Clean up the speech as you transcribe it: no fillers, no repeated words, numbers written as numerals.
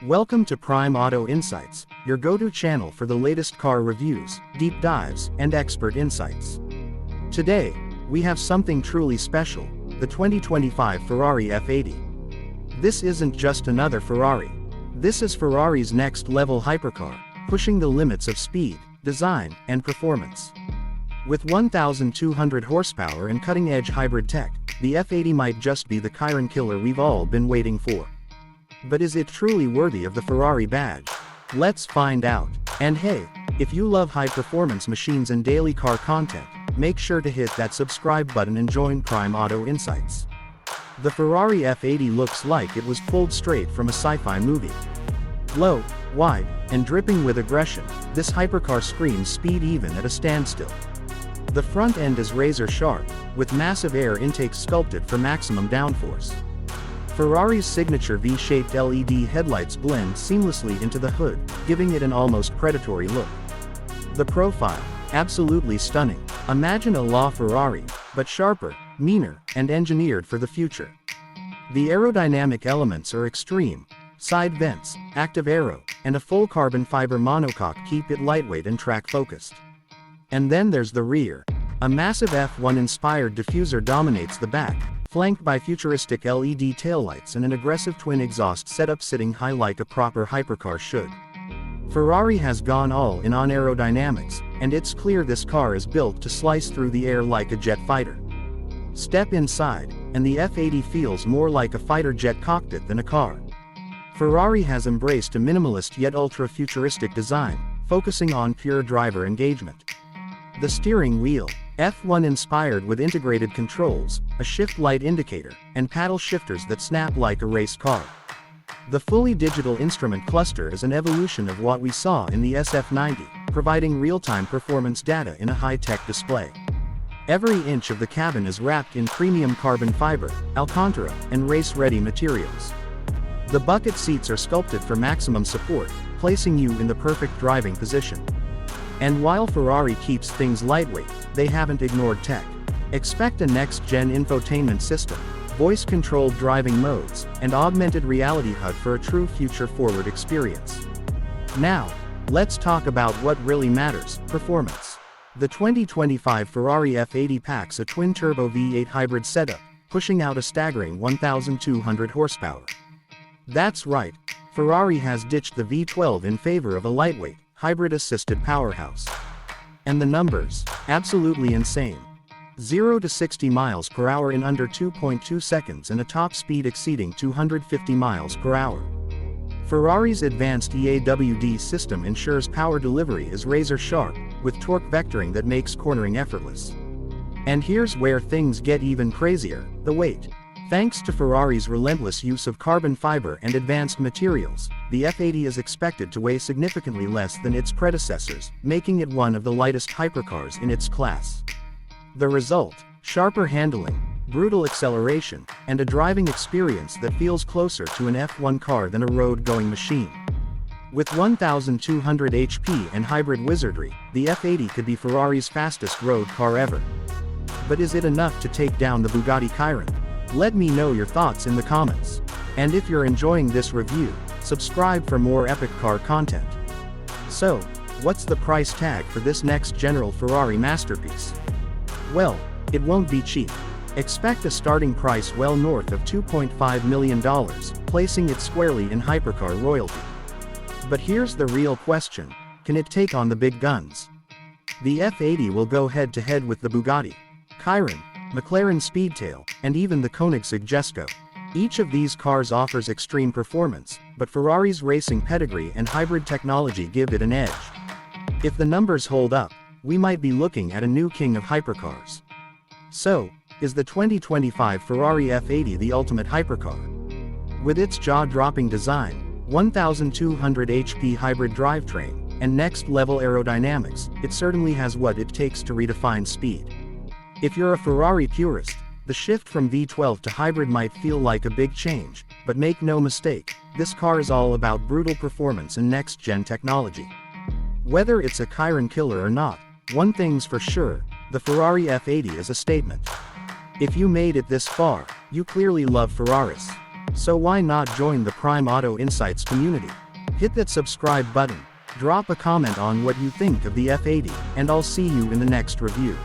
Welcome to Prime Auto Insights, your go-to channel for the latest car reviews, deep dives, and expert insights. Today, we have something truly special, the 2025 Ferrari F80. This isn't just another Ferrari. This is Ferrari's next-level hypercar, pushing the limits of speed, design, and performance. With 1,200 horsepower and cutting-edge hybrid tech, the F80 might just be the Chiron killer we've all been waiting for. But is it truly worthy of the Ferrari badge? Let's find out. And hey, if you love high-performance machines and daily car content, make sure to hit that subscribe button and join Prime Auto Insights. The Ferrari F80 looks like it was pulled straight from a sci-fi movie. Low, wide, and dripping with aggression, this hypercar screams speed even at a standstill. The front end is razor-sharp, with massive air intakes sculpted for maximum downforce. Ferrari's signature V-shaped LED headlights blend seamlessly into the hood, giving it an almost predatory look. The profile, absolutely stunning. Imagine a LaFerrari, but sharper, meaner, and engineered for the future. The aerodynamic elements are extreme. Side vents, active aero, and a full carbon fiber monocoque keep it lightweight and track-focused. And then there's the rear. A massive F1-inspired diffuser dominates the back, flanked by futuristic LED taillights and an aggressive twin exhaust setup sitting high like a proper hypercar should. Ferrari has gone all in on aerodynamics, and it's clear this car is built to slice through the air like a jet fighter. Step inside, and the F80 feels more like a fighter jet cockpit than a car. Ferrari has embraced a minimalist yet ultra-futuristic design, focusing on pure driver engagement. The steering wheel, F1-inspired with integrated controls, a shift light indicator, and paddle shifters that snap like a race car. The fully digital instrument cluster is an evolution of what we saw in the SF90, providing real-time performance data in a high-tech display. Every inch of the cabin is wrapped in premium carbon fiber, Alcantara, and race-ready materials. The bucket seats are sculpted for maximum support, placing you in the perfect driving position. And while Ferrari keeps things lightweight, they haven't ignored tech. Expect a next-gen infotainment system, voice-controlled driving modes, and augmented reality HUD for a true future-forward experience. Now, let's talk about what really matters, performance. The 2025 Ferrari F80 packs a twin-turbo V8 hybrid setup, pushing out a staggering 1,200 horsepower. That's right, Ferrari has ditched the V12 in favor of a lightweight, hybrid-assisted powerhouse. And the numbers, absolutely insane. 0 to 60 miles per hour in under 2.2 seconds and a top speed exceeding 250 miles per hour. Ferrari's advanced eAWD system ensures power delivery is razor-sharp, with torque vectoring that makes cornering effortless. And here's where things get even crazier, the weight. Thanks to Ferrari's relentless use of carbon fiber and advanced materials, the F80 is expected to weigh significantly less than its predecessors, making it one of the lightest hypercars in its class. The result: sharper handling, brutal acceleration, and a driving experience that feels closer to an F1 car than a road-going machine. With 1,200 HP and hybrid wizardry, the F80 could be Ferrari's fastest road car ever. But is it enough to take down the Bugatti Chiron? Let me know your thoughts in the comments. And if you're enjoying this review, subscribe for more epic car content. So, what's the price tag for this next-gen Ferrari masterpiece? Well, it won't be cheap. Expect a starting price well north of $2.5 million, placing it squarely in hypercar royalty. But here's the real question: can it take on the big guns? The F80 will go head-to-head with the Bugatti Chiron, McLaren Speedtail, and even the Koenigsegg Jesko. Each of these cars offers extreme performance, but Ferrari's racing pedigree and hybrid technology give it an edge. If the numbers hold up, we might be looking at a new king of hypercars. So, is the 2025 Ferrari F80 the ultimate hypercar? With its jaw-dropping design, 1,200 HP hybrid drivetrain, and next-level aerodynamics, it certainly has what it takes to redefine speed. If you're a Ferrari purist, the shift from V12 to hybrid might feel like a big change, but make no mistake, this car is all about brutal performance and next-gen technology. Whether it's a Chiron killer or not, one thing's for sure, the Ferrari F80 is a statement. If you made it this far, you clearly love Ferraris. So why not join the Prime Auto Insights community? Hit that subscribe button, drop a comment on what you think of the F80, and I'll see you in the next review.